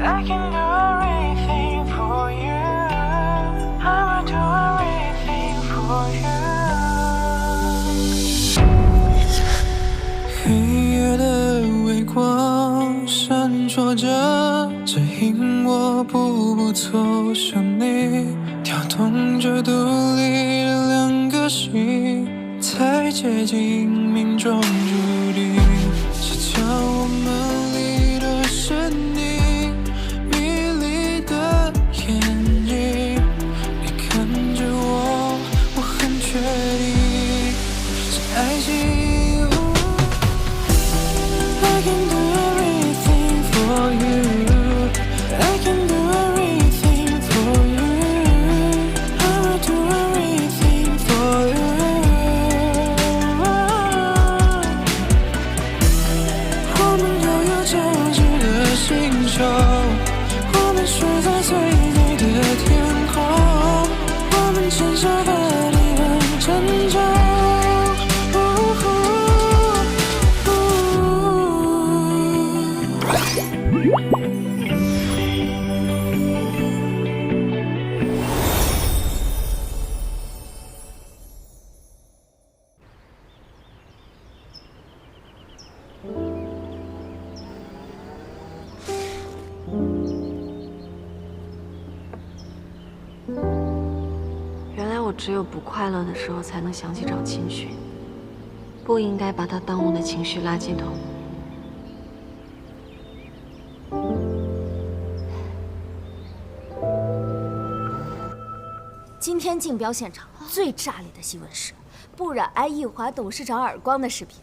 I can do everything for you. I will do everything for you. 黑夜的微光闪烁着，指引我步步走向你，跳动着独立的两颗心，太接近命中注定。是将我们离的是你迷离的眼睛，你看着我，我很确定是爱情。I can do everything for you. I can do everything for you. I will do everything for you. 我们拥有交织的星球，我们睡在最美的天空，我们牵手的地很沉重。原来我只有不快乐的时候才能想起找秦寻，不应该把他当我的情绪垃圾桶。今天竞标现场最炸裂的新闻是，不染挨易华董事长耳光的视频。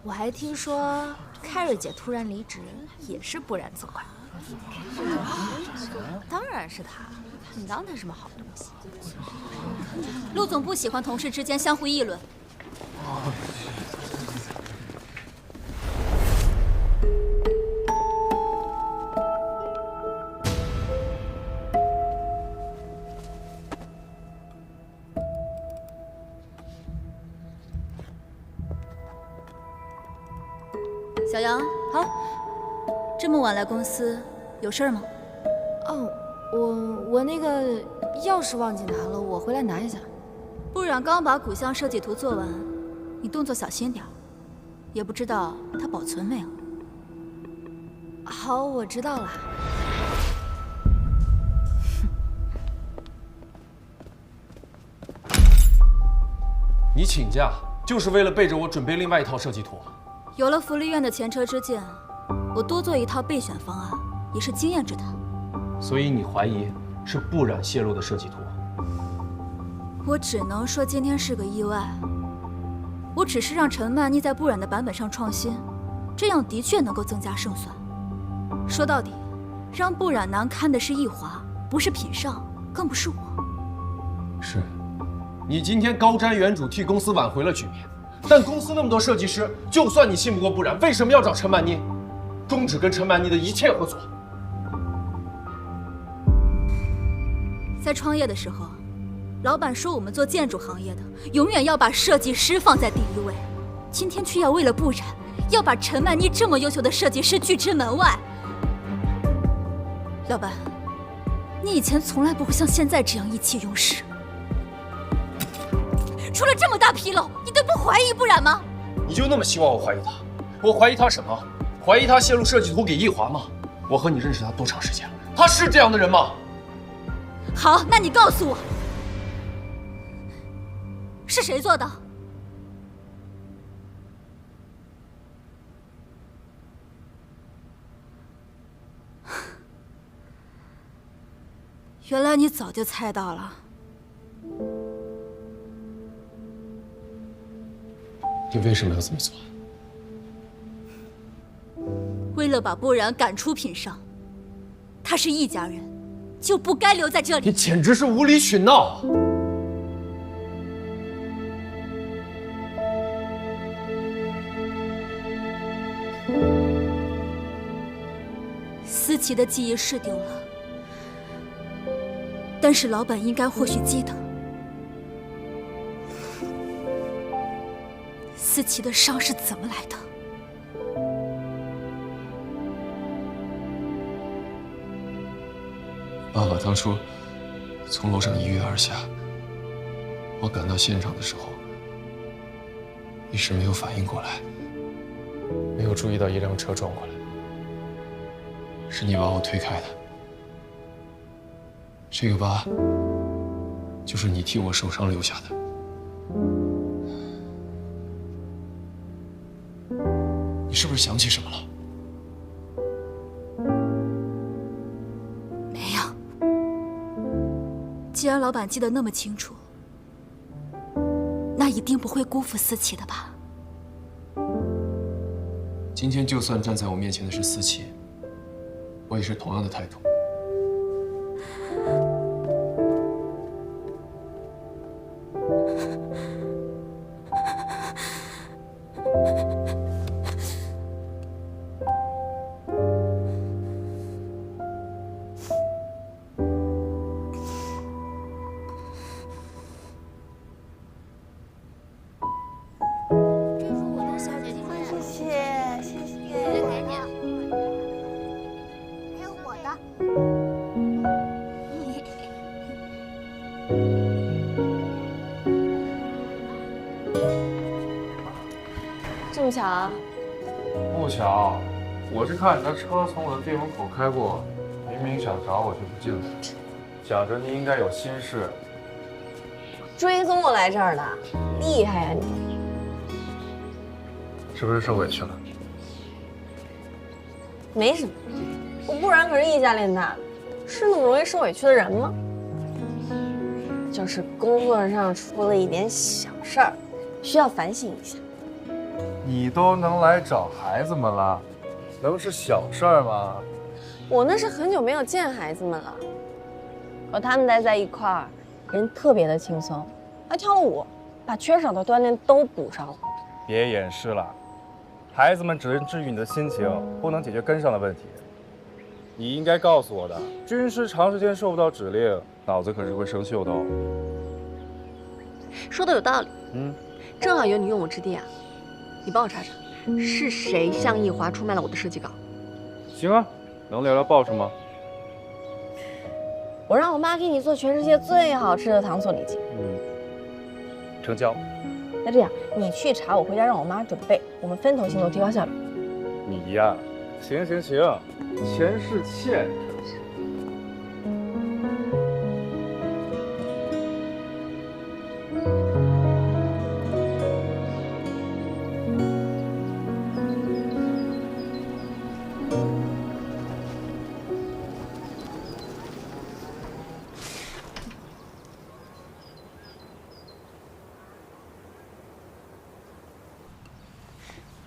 我还听说凯瑞姐突然离职，也是不染责怪。当然是他，你当他什么好东西？陆总不喜欢同事之间相互议论。小杨，好，这么晚来公司，有事儿吗？哦，我那个钥匙忘记拿了，我回来拿一下。不染刚把古箱设计图做完，你动作小心点，也不知道他保存没有。好，我知道了。你请假就是为了背着我准备另外一套设计图？有了福利院的前车之鉴，我多做一套备选方案也是经验之谈。所以你怀疑是不染泄露的设计图？我只能说今天是个意外。我只是让陈曼妮在不染的版本上创新，这样的确能够增加胜算。说到底，让不染难堪的是易华，不是品尚，更不是我。是，你今天高瞻远瞩，替公司挽回了局面。但公司那么多设计师，就算你信不过不染，为什么要找陈曼妮？终止跟陈曼妮的一切合作。在创业的时候，老板说我们做建筑行业的，永远要把设计师放在第一位。今天却要为了不染，要把陈曼妮这么优秀的设计师拒之门外。老板，你以前从来不会像现在这样意气用事。出了这么大纰漏，你都不怀疑不染吗？你就那么希望我怀疑他？我怀疑他什么？怀疑他泄露设计图给易华吗？我和你认识他多长时间了？他是这样的人吗？好，那你告诉我，是谁做的？原来你早就猜到了。你为什么要这么做？为了把不染赶出品尚，他是易家人，就不该留在这里。你简直是无理取闹！思琪的记忆是丢了，但是老板应该或许记得。思琪的伤是怎么来的？爸爸当初从楼上一跃而下，我赶到现场的时候，一时没有反应过来，没有注意到一辆车撞过来，是你把我推开的。这个疤，就是你替我受伤留下的。你是不是想起什么了？没有。既然老板记得那么清楚，那一定不会辜负思琪的吧？今天就算站在我面前的是思琪，我也是同样的态度。这么巧啊？不巧，我是看你的车从我的店门口开过，明明想找我就不进来，想着你应该有心事。追踪我来这儿的，厉害呀你！是不是受委屈了？没什么，我不然可是易家练大的，是那么容易受委屈的人吗？就是工作上出了一点小事儿，需要反省一下。你都能来找孩子们了，能是小事儿吗？我那是很久没有见孩子们了，和他们待在一块儿，人特别的轻松，还跳了舞，把缺少的锻炼都补上了。别掩饰了，孩子们只能治愈你的心情，不能解决根上的问题。你应该告诉我的，军师长时间受不到指令，脑子可是会生锈的哦。说的有道理，正好有你用武之地啊，你帮我查查，是谁向易华出卖了我的设计稿？行啊，能聊聊报什么？我让我妈给你做全世界最好吃的糖醋里脊。成交。那这样，你去查，我回家让我妈准备，我们分头行动，提高效率。你呀，行，钱是欠。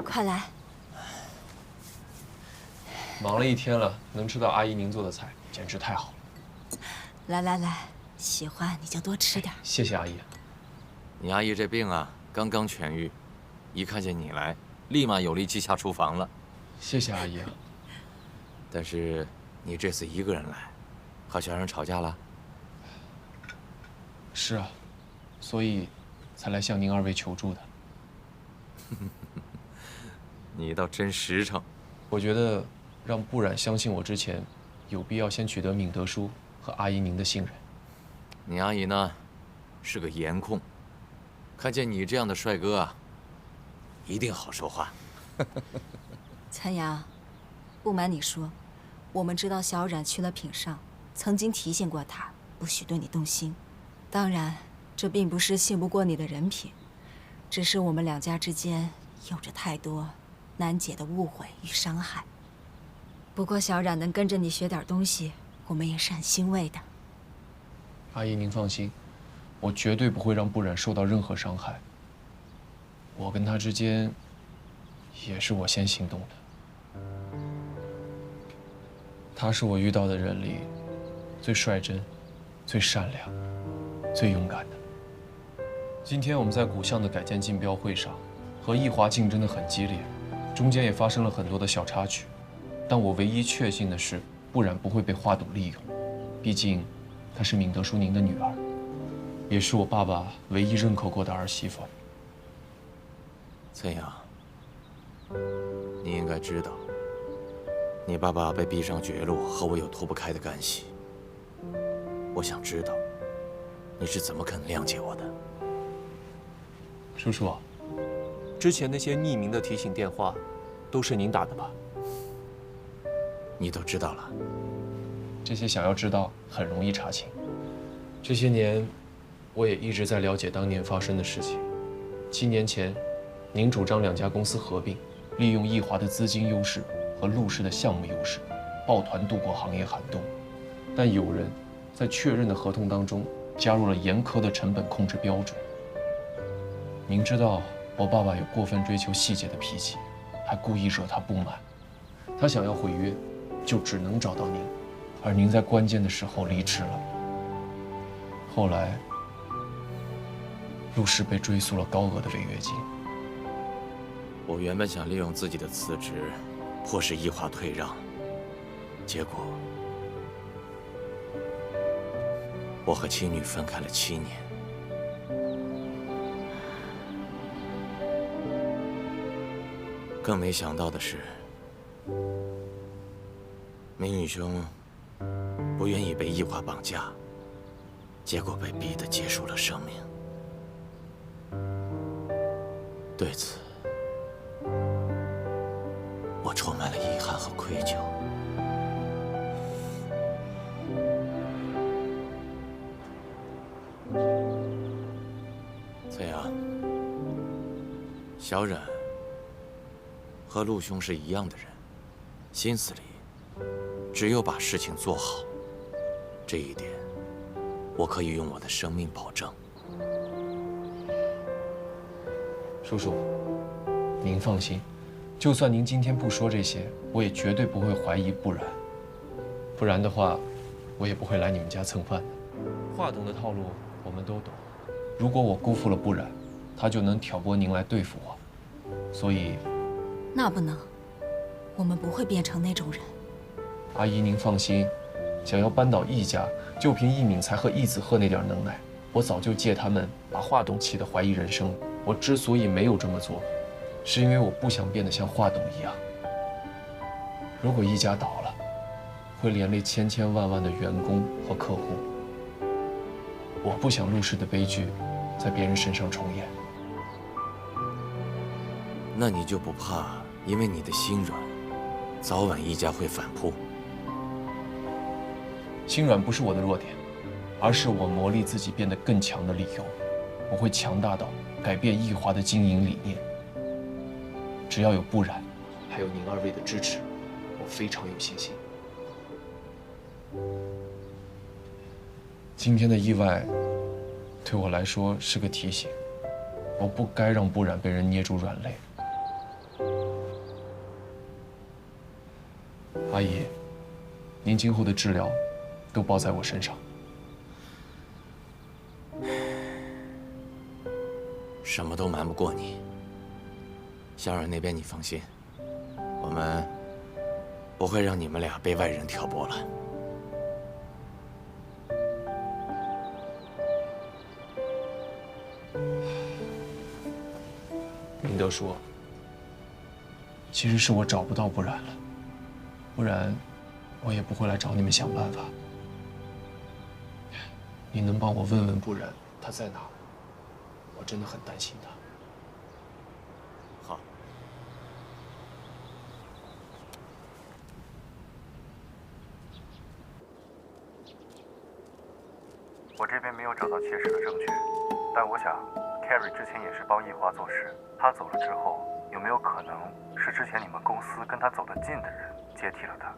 快来！忙了一天了，能吃到阿姨您做的菜，简直太好了。来，喜欢你就多吃点。谢谢阿姨。你阿姨这病啊，刚刚痊愈，一看见你来，立马有力气下厨房了。谢谢阿姨啊。但是你这次一个人来，和小冉吵架了？是啊，所以才来向您二位求助的。你倒真实诚。我觉得让不染相信我之前，有必要先取得敏德叔和阿姨您的信任。你阿姨呢，是个颜控，看见你这样的帅哥啊，一定好说话。参阳，不瞒你说，我们知道小冉去了品上，曾经提醒过他不许对你动心。当然，这并不是信不过你的人品，只是我们两家之间有着太多难解的误会与伤害。不过小冉能跟着你学点东西，我们也是很欣慰的。阿姨您放心，我绝对不会让不染受到任何伤害。我跟他之间，也是我先行动的。他是我遇到的人里最率真、最善良、最勇敢的。今天我们在古巷的改建竞标会上，和易华竞争得很激烈，中间也发生了很多的小插曲。但我唯一确信的是，不染不会被花朵利用，毕竟她是敏德叔您的女儿，也是我爸爸唯一认可过的儿媳妇。岑阳，你应该知道，你爸爸被逼上绝路和我有脱不开的干系。我想知道你是怎么肯谅解我的。叔叔，之前那些匿名的提醒电话，都是您打的吧？你都知道了？这些想要知道很容易查清。这些年，我也一直在了解当年发生的事情。7年前，您主张2家公司合并，利用易华的资金优势和陆氏的项目优势，抱团度过行业寒冬。但有人在确认的合同当中加入了严苛的成本控制标准。您知道我爸爸有过分追求细节的脾气，还故意惹他不满。他想要毁约，就只能找到您，而您在关键的时候离职了。后来，陆氏被追诉了高额的违约金。我原本想利用自己的辞职，迫使易华退让，结果我和妻女分开了7年。更没想到的是，明宇兄不愿意被易华绑架，结果被逼得结束了生命。对此，我充满了遗憾和愧疚。翠阳，小冉和陆兄是一样的人，心思里只有把事情做好，这一点我可以用我的生命保证。叔叔，您放心，就算您今天不说这些，我也绝对不会怀疑不然。不然的话，我也不会来你们家蹭饭的。华董的套路我们都懂，如果我辜负了不然，他就能挑拨您来对付我。所以，那不能，我们不会变成那种人。阿姨您放心，想要扳倒易家，就凭易敏才和易子鹤那点能耐，我早就借他们把华董气得怀疑人生了。我之所以没有这么做，是因为我不想变得像华董一样。如果易家倒了，会连累千千万万的员工和客户。我不想陆氏的悲剧在别人身上重演。那你就不怕因为你的心软，早晚易家会反扑？心软不是我的弱点，而是我磨砺自己变得更强的理由。我会强大到改变易华的经营理念。只要有不然，还有您2位的支持，我非常有信心。今天的意外，对我来说是个提醒，我不该让不然被人捏住软肋。阿姨，您今后的治疗都包在我身上。什么都瞒不过你。小冉那边你放心，我们不会让你们俩被外人挑拨了。明德说，其实是我找不到不然了，不然我也不会来找你们想办法。你能帮我问问不然他在哪？我真的很担心他。好。我这边没有找到切实的证据，但我想 Carrie 之前也是帮易华做事，他走了之后，有没有可能是之前你们公司跟他走得近的人接替了他？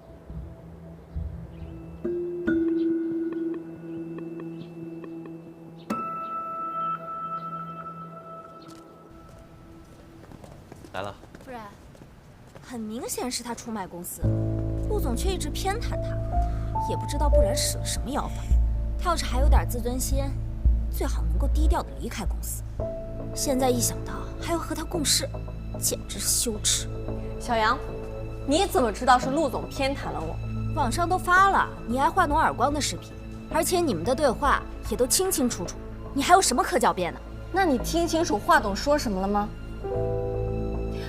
来了。不然，很明显是他出卖公司，陆总却一直偏袒他，也不知道不然使了什么妖法。他要是还有点自尊心，最好能够低调的离开公司。现在一想到还要和他共事，简直是羞耻。小杨，你怎么知道是陆总偏袒了我？网上都发了你挨华董耳光的视频，而且你们的对话也都清清楚楚，你还有什么可狡辩的？那你听清楚华董说什么了吗？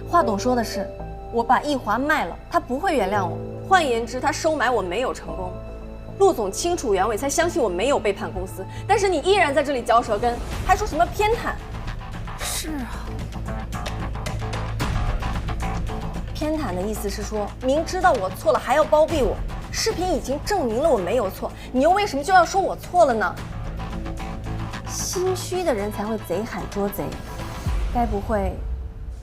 华董说的是，我把易华卖了，他不会原谅我。换言之，他收买我没有成功。陆总清楚原委，才相信我没有背叛公司。但是你依然在这里嚼舌根，还说什么偏袒？是啊，偏袒的意思是说，明知道我错了还要包庇我。视频已经证明了我没有错，你又为什么就要说我错了呢？心虚的人才会贼喊捉贼，该不会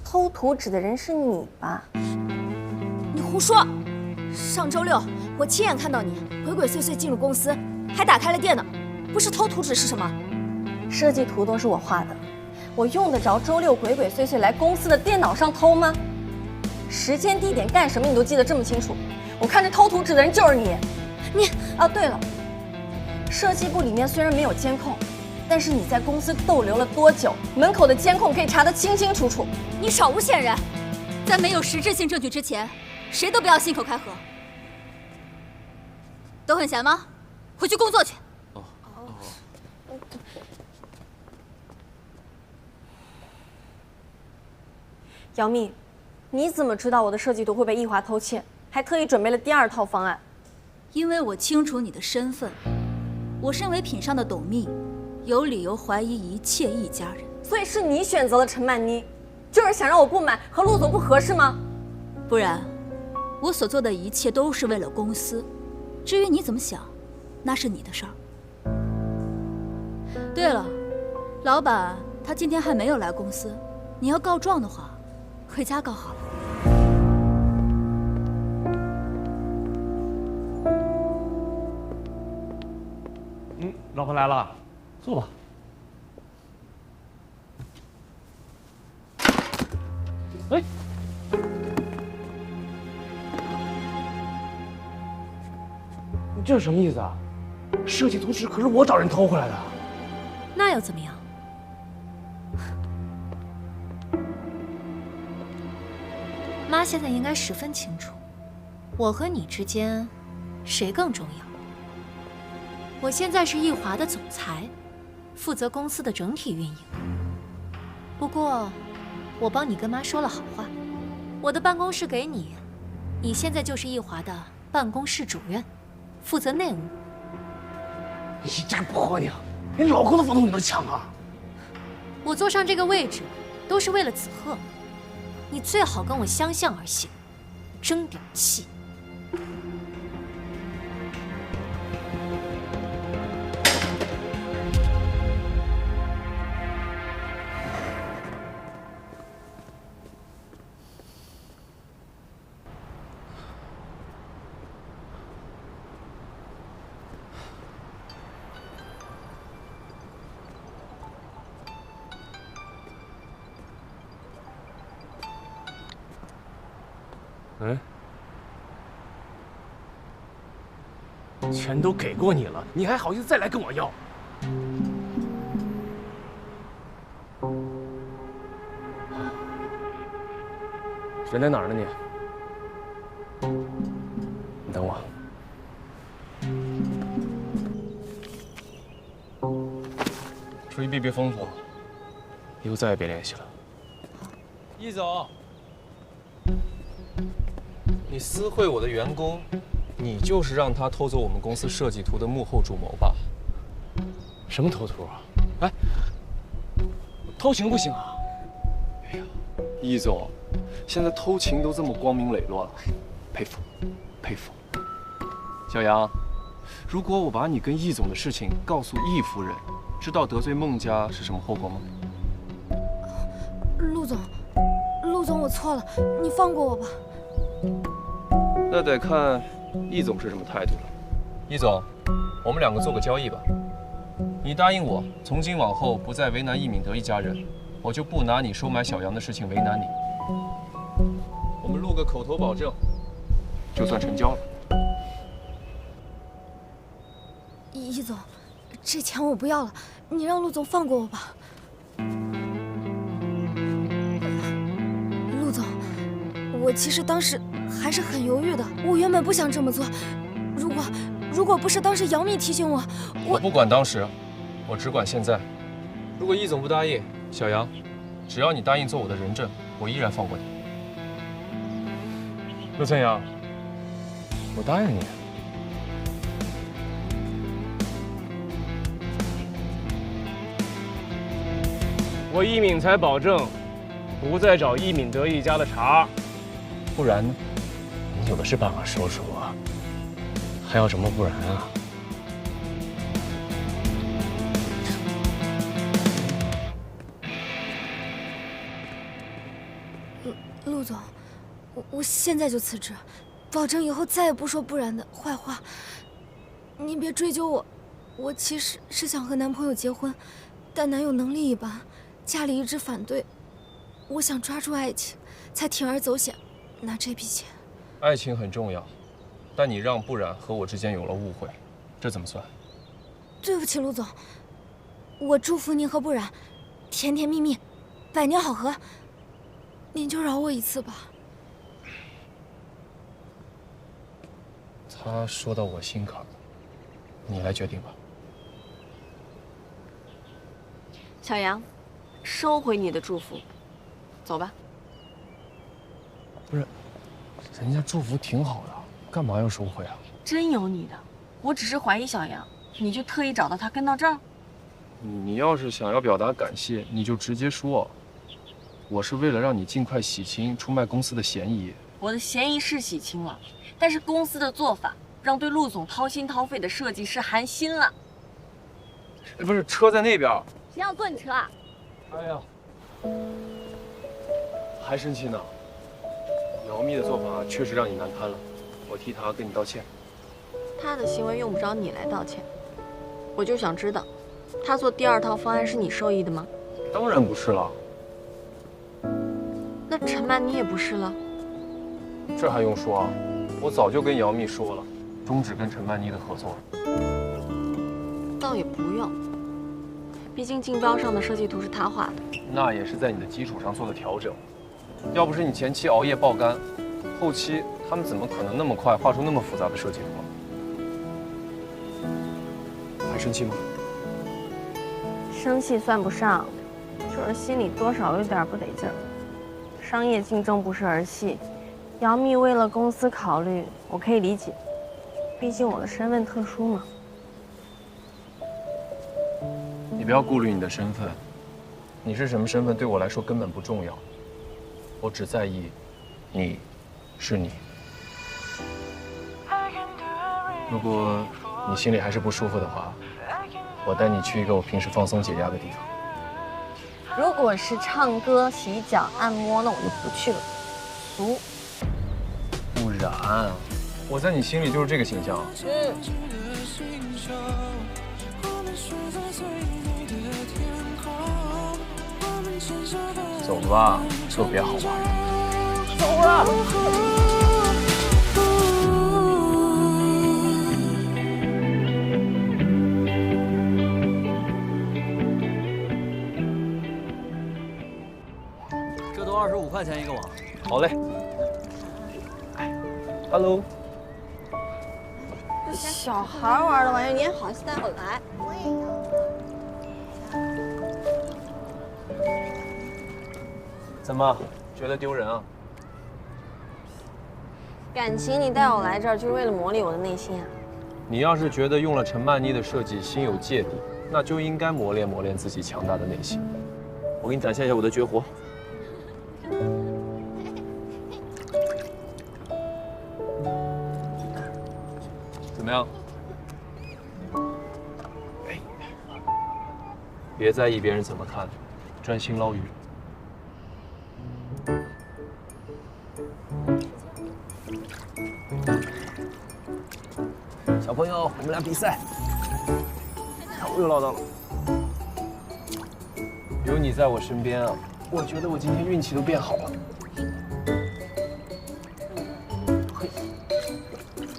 偷图纸的人是你吧？你胡说！上周六我亲眼看到你鬼鬼祟祟进入公司，还打开了电脑，不是偷图纸是什么？设计图都是我画的，我用得着周六鬼鬼祟祟来公司的电脑上偷吗？时间、地点、干什么你都记得这么清楚，我看这偷图纸的人就是你。哦，对了，设计部里面虽然没有监控，但是你在公司逗留了多久，门口的监控可以查得清清楚楚。你少诬陷人！在没有实质性证据之前，谁都不要信口开河。都很闲吗？回去工作去。姚蜜，你怎么知道我的设计图会被易华偷窃，还特意准备了第2套方案？因为我清楚你的身份，我身为品上的董秘，有理由怀疑一切易家人。所以是你选择了陈曼妮，就是想让我不满，和陆总不合适吗？不然，我所做的一切都是为了公司。至于你怎么想，那是你的事儿。对了，老板他今天还没有来公司，你要告状的话，回家告好了。老婆来了，坐吧。哎，你这是什么意思啊？设计图纸可是我找人偷回来的。那又怎么样？妈现在应该十分清楚，我和你之间谁更重要。我现在是易华的总裁，负责公司的整体运营。不过，我帮你跟妈说了好话，我的办公室给你，你现在就是易华的办公室主任，负责内务。你这个婆娘，连老公的房东你都抢啊！我坐上这个位置，都是为了子赫，你最好跟我相向而行，争点气。钱都给过你了，你还好意思再来跟我要？人在哪儿呢你？你等我。注意别封锁，以后再也别联系了。易总，你私会我的员工，你就是让他偷走我们公司设计图的幕后主谋吧？什么偷图啊？哎，偷情不行啊！哎呀，易总，现在偷情都这么光明磊落了，佩服，佩服。小杨，如果我把你跟易总的事情告诉易夫人，知道得罪孟家是什么后果吗？陆总，我错了，你放过我吧。那得看易总是什么态度了。易总，我们两个做个交易吧。你答应我，从今往后不再为难易敏德一家人，我就不拿你收买小杨的事情为难你。我们录个口头保证，就算成交了。易总，这钱我不要了，你让陆总放过我吧。陆总，我其实当时还是很犹豫的，我原本不想这么做。如果不是当时杨幂提醒我，我不管当时，我只管现在。如果易总不答应，小杨，只要你答应做我的人证，我依然放过你。陆春阳，我答应你。我一敏才保证，不再找一敏德一家的茬。不然呢？你有的是办法收拾我，还要什么不然啊？陆总，我现在就辞职，保证以后再也不说不然的坏话。您别追究我，我其实是想和男朋友结婚，但男友能力一般，家里一直反对。我想抓住爱情，才铤而走险，拿这笔钱。爱情很重要，但你让不然和我之间有了误会，这怎么算？对不起，陆总，我祝福您和不然甜甜蜜蜜，百年好合。您就饶我一次吧。他说到我心坎儿，你来决定吧。小杨，收回你的祝福，走吧。不是，人家祝福挺好的，干嘛要收回啊？真有你的，我只是怀疑小杨，你就特意找到他跟到这儿？你要是想要表达感谢，你就直接说。我是为了让你尽快洗清出卖公司的嫌疑。我的嫌疑是洗清了，但是公司的做法让对陆总掏心掏肺的设计师寒心了。不是，车在那边。谁要坐你车啊？哎呀，还生气呢？姚蜜的做法确实让你难堪了，我替她跟你道歉。他的行为用不着你来道歉，我就想知道，他做第二套方案是你授意的吗？当然不是了。那陈曼妮也不是了。这还用说啊？我早就跟姚蜜说了，终止跟陈曼妮的合作。倒也不用，毕竟竞标上的设计图是他画的。那也是在你的基础上做的调整。要不是你前期熬夜爆肝，后期他们怎么可能那么快画出那么复杂的设计图？还生气吗？生气算不上，就是心里多少有点不得劲儿。商业竞争不是儿戏，姚蜜为了公司考虑，我可以理解，毕竟我的身份特殊嘛。你不要顾虑你的身份，你是什么身份对我来说根本不重要，我只在意你是你。如果你心里还是不舒服的话，我带你去一个我平时放松解压的地方。如果是唱歌、洗脚、按摩，那我就不去了，俗。不然，我在你心里就是这个形象。走吧，特别好玩。走了。这都25块钱一个网。好嘞。Hello。这小孩玩的玩意，你也好意思带我来？我也要。怎么，觉得丢人啊？感情你带我来这儿就是为了磨砺我的内心啊？你要是觉得用了陈曼妮的设计心有芥蒂，那就应该磨练磨练自己强大的内心。我给你展现一下我的绝活。怎么样？哎，别在意别人怎么看，专心捞鱼。小朋友，我们俩比赛。我又唠叨了。有你在我身边啊，我觉得我今天运气都变好了。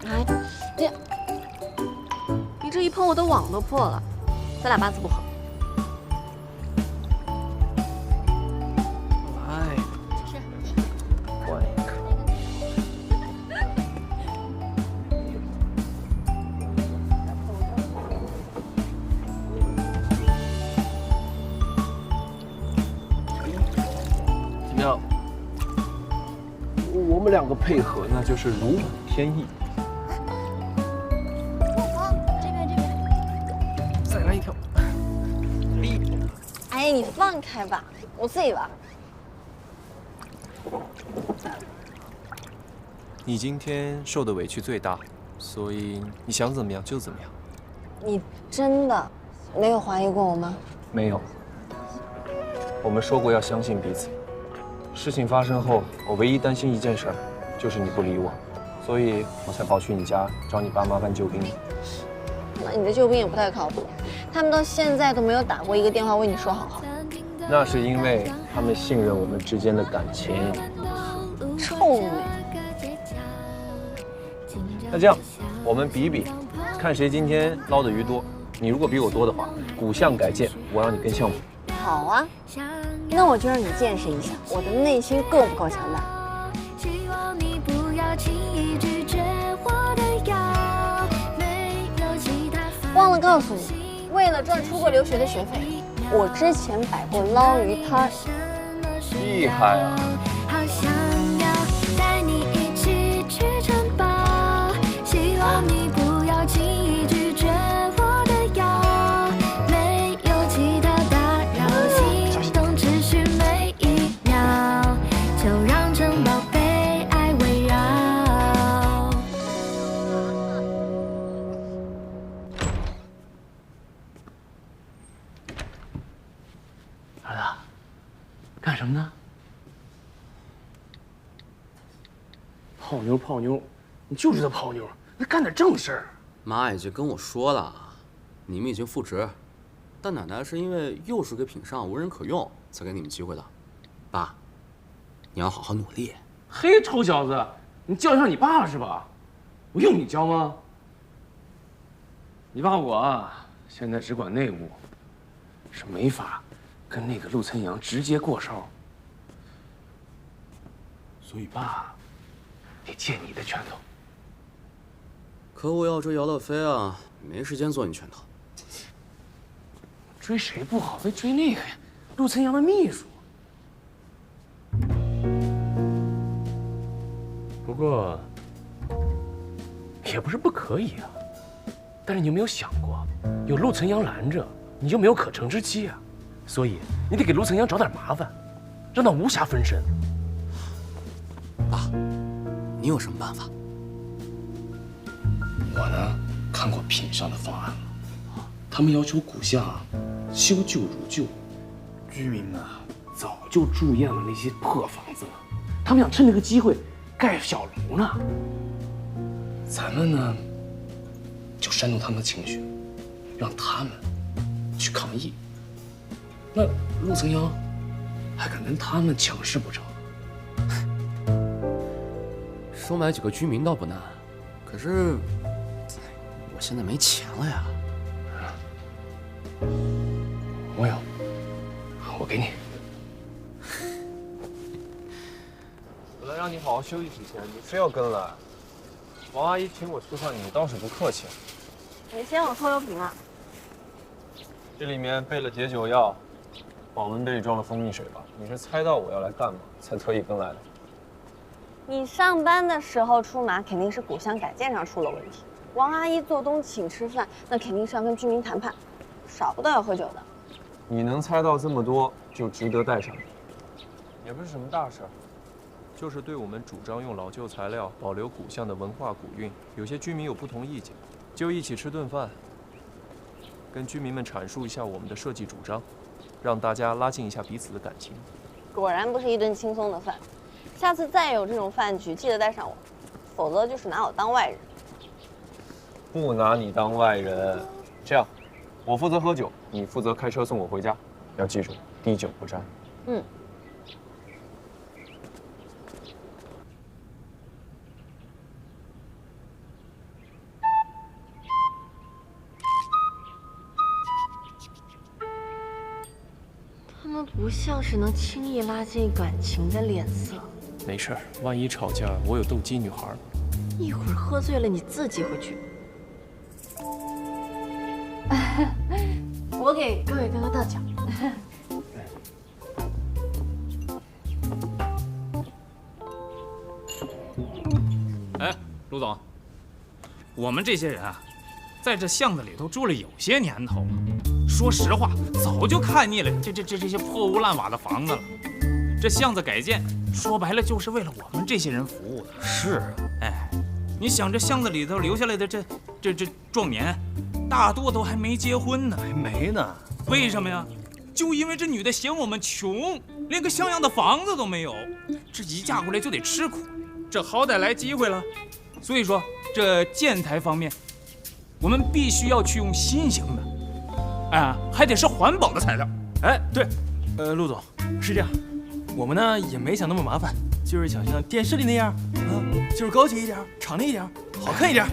哎，你这一碰，我的网都破了。咱俩八字不合。来，换一个。怎么样？我们两个配合，那就是如虎添翼。这边。再来一条。哎，你放开吧，我自己玩。你今天受的委屈最大，所以你想怎么样就怎么样。你真的没有怀疑过我吗？没有。我们说过要相信彼此。事情发生后，我唯一担心一件事，就是你不理我，所以我才跑去你家找你爸妈搬救兵。那你的救兵也不太靠谱，他们到现在都没有打过一个电话为你说好话。那是因为他们信任我们之间的感情。臭美。那这样，我们比比，看谁今天捞的鱼多。你如果比我多的话，古巷改建我让你跟项目。好啊，那我就让你见识一下我的内心够不够强大。忘了告诉你，为了赚出国留学的学费，我之前摆过捞鱼摊儿。厉害啊！好想要带你一起去城堡，希望你不要轻易拒绝我的邀，没有其他打扰，心动持续每一秒，就让城堡被爱围绕。儿子，干什么呢？泡妞泡妞，你就知道泡妞，那干点正事儿。妈已经跟我说了，你们已经复职，但奶奶是因为又是给品上无人可用，才给你们机会的。爸，你要好好努力。嘿，臭小子，你教上你爸了是吧？我用你教吗？你爸我啊，现在只管内务，是没法跟那个陆岑阳直接过梢，所以爸得借你的拳头。可我要追姚乐飞啊，没时间做你拳头。追谁不好，非追那个呀，陆岑阳的秘书。不过也不是不可以啊，但是你有没有想过，有陆岑阳拦着，你就没有可乘之机啊。所以你得给陆岑阳找点麻烦，让他无暇分身。爸，你有什么办法？我呢，看过品上的方案了，他们要求古巷修旧如旧，居民们早就住厌了那些破房子了，他们想趁这个机会盖小楼呢。咱们呢，就煽动他们的情绪，让他们去抗议。那陆岑阳还敢跟他们抢势不成？收买几个居民倒不难，可是我现在没钱了呀。我有，我给你。本来让你好好休息几天，你非要跟来。王阿姨请我吃饭，你倒是不客气。你先往拖油瓶啊。这里面备了解酒药，保温杯里装了蜂蜜水吧？你是猜到我要来干嘛，才特意跟来的？你上班的时候出马，肯定是古巷改建上出了问题。王阿姨做东请吃饭，那肯定是要跟居民谈判，少不得要喝酒的。你能猜到这么多，就值得带上你。也不是什么大事儿，就是对我们主张用老旧材料保留古巷的文化古韵，有些居民有不同意见，就一起吃顿饭，跟居民们阐述一下我们的设计主张，让大家拉近一下彼此的感情。果然不是一顿轻松的饭，下次再有这种饭局，记得带上我，否则就是拿我当外人。不拿你当外人。这样，我负责喝酒，你负责开车送我回家，要记住滴酒不沾。嗯。他们不像是能轻易拉近感情的脸色。没事儿，万一吵架，我有斗鸡女孩。一会儿喝醉了，你自己回去。我给各位哥哥倒酒。哎，陆总，我们这些人啊，在这巷子里头住了有些年头了，说实话，早就看腻了这些破屋烂瓦的房子了。这巷子改建，说白了就是为了我们这些人服务的。是啊，哎，你想这巷子里头留下来的这壮年，大多都还没结婚呢。还没呢。为什么呀？就因为这女的嫌我们穷，连个像样的房子都没有，这一嫁过来就得吃苦，这好歹来机会了。所以说，这建材方面，我们必须要去用新型的，哎，还得是环保的材料。哎，对，陆总是这样，我们呢也没想那么麻烦，就是想像电视里那样啊，就是高级一点，敞亮一点，好看一点，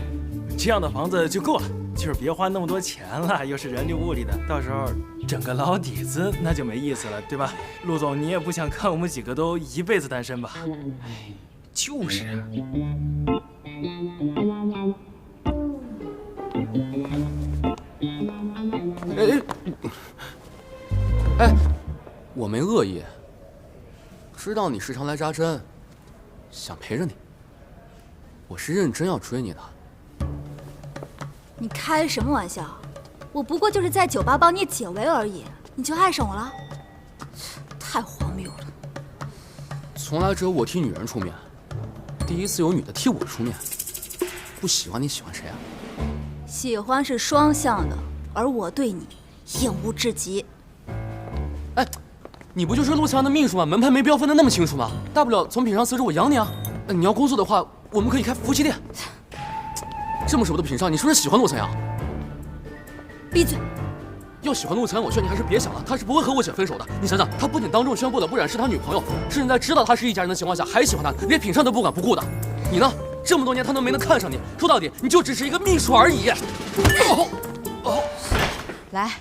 这样的房子就够了。就是别花那么多钱了，又是人力物力的，到时候整个老底子那就没意思了，对吧？陆总，你也不想看我们几个都一辈子单身吧？哎，就是啊。哎，我没恶意，知道你时常来扎针，想陪着你。我是认真要追你的。你开什么玩笑？我不过就是在酒吧帮你解围而已，你就爱上我了？太荒谬了！从来只有我替女人出面，第一次有女的替我出面。不喜欢你喜欢谁啊？喜欢是双向的，而我对你厌恶至极。哎，你不就是陆强的秘书吗？门牌没标分的那么清楚吗？大不了从品上辞职，我养你啊。你要工作的话，我们可以开夫妻店。这么舍不得品上，你是不是喜欢陆强阳？闭嘴！要喜欢陆强阳，我劝你还是别想了，他是不会和我姐分手的。你想想，他不仅当众宣布了不染是他女朋友，甚至在知道他是一家人的情况下还喜欢他，连品上都不管不顾的。你呢？这么多年他都没能看上你，说到底你就只是一个秘书而已。来，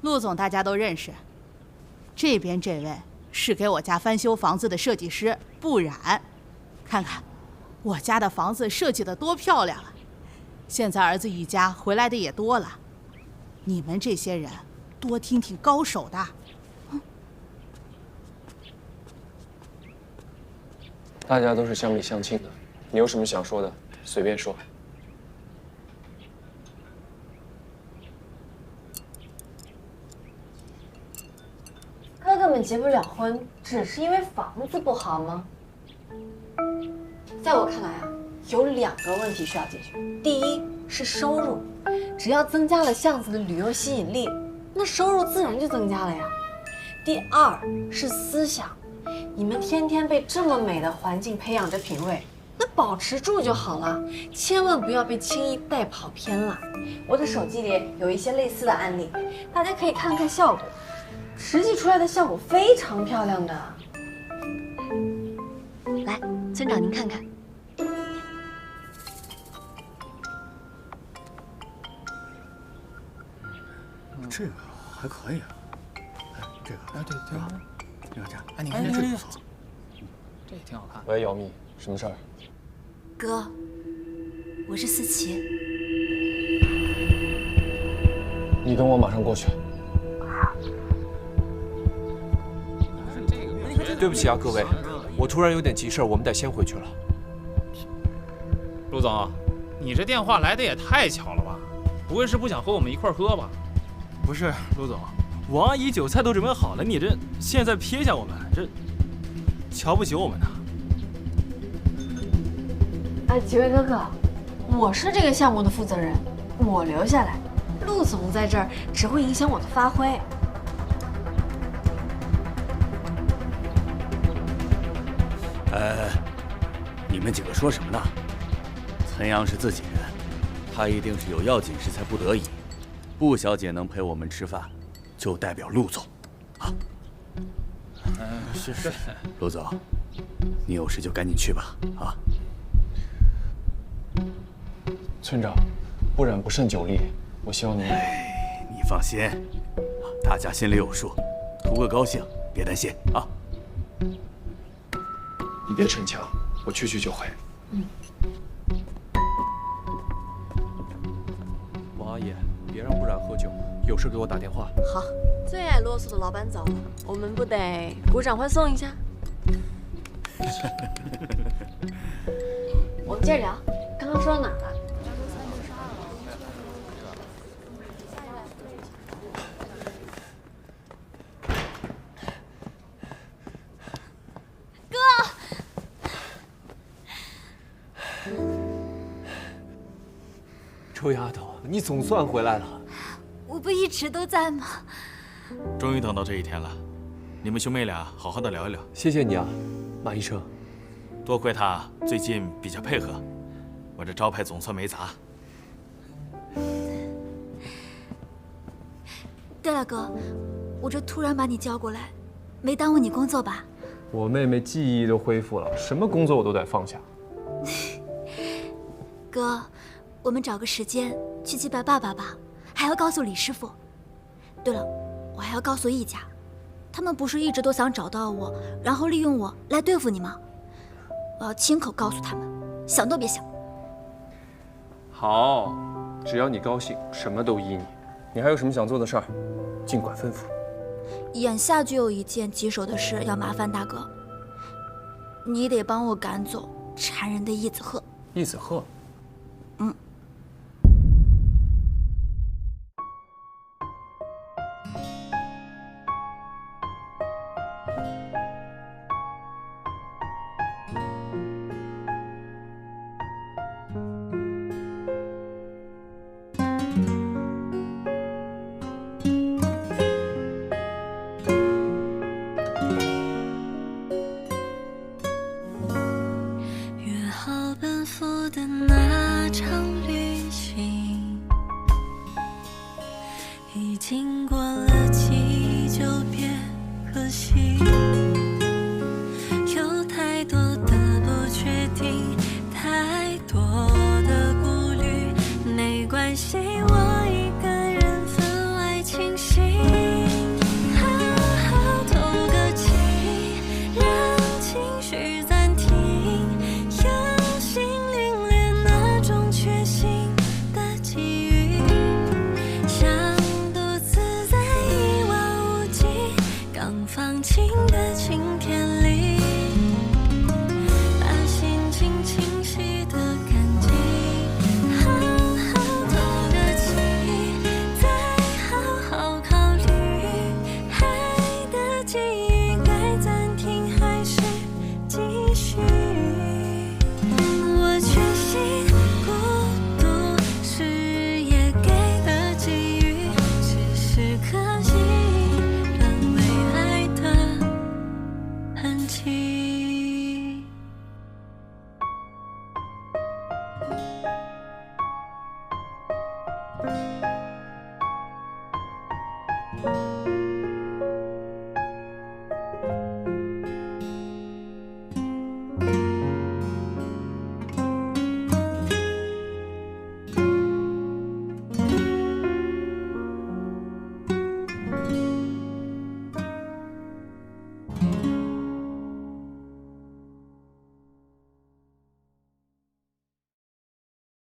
陆总大家都认识，这边这位是给我家翻修房子的设计师不染，看看我家的房子设计得多漂亮啊！现在儿子一家回来的也多了，你们这些人多听听高手的。大家都是乡里乡亲的，你有什么想说的，随便说。哥哥们结不了婚，只是因为房子不好吗？在我看来啊，有2个问题需要解决。第一是收入，只要增加了巷子的旅游吸引力，那收入自然就增加了呀。第二是思想，你们天天被这么美的环境培养着品味，那保持住就好了，千万不要被轻易带跑偏了。我的手机里有一些类似的案例，大家可以看看效果，实际出来的效果非常漂亮的。来，村长您看看。这个还可以啊，哎，这个啊，对对啊，这个这样，哎，你看这不错，这也挺好看。喂，姚蜜，什么事儿？哥，我是思琪。你等我马上过去。对不起啊，各位，我突然有点急事，我们得先回去了。陆总，你这电话来的也太巧了吧？不会是不想和我们一块喝吧？不是，陆总，王阿姨酒菜都准备好了，你这现在撇下我们，这瞧不起我们呢？哎，几位哥哥，我是这个项目的负责人，我留下来，陆总在这儿只会影响我的发挥。你们几个说什么呢？岑阳是自己人，他一定是有要紧事才不得已。布小姐能陪我们吃饭，就代表陆总，啊。是。陆总，你有事就赶紧去吧，啊。村长，不染不胜酒力，我希望你。你放心，大家心里有数，图个高兴，别担心啊。你别逞强，我去就回。王阿姨，别让不染喝酒，有事给我打电话。好，最爱啰嗦的老板走了，我们不得鼓掌欢送一下？我们接着聊，刚刚说到哪了？臭丫头，你总算回来了。我不一直都在吗？终于等到这一天了，你们兄妹俩好好的聊一聊。谢谢你啊，马医生。多亏他最近比较配合，我这招牌总算没砸。对了，哥，我这突然把你叫过来，没耽误你工作吧？我妹妹记忆都恢复了，什么工作我都得放下。哥，我们找个时间去祭拜爸爸吧，还要告诉李师傅。对了，我还要告诉易家，他们不是一直都想找到我，然后利用我来对付你吗？我要亲口告诉他们，想都别想。好，只要你高兴，什么都依你。你还有什么想做的事儿，尽管吩咐。眼下就有一件棘手的事要麻烦大哥，你得帮我赶走缠人的易子鹤。易子鹤？嗯。经过了期就别可惜，有太多的不确定，太多的顾虑，没关系，我一个人分外清醒。好好透个气，让情绪暂停，有心领略那种确信的机遇，放晴的晴天里，把心情清晰的干净，好好透个气，再好好考虑，爱的记忆该暂停还是继续？我确信孤独是也给的机遇，只是可惜痕迹。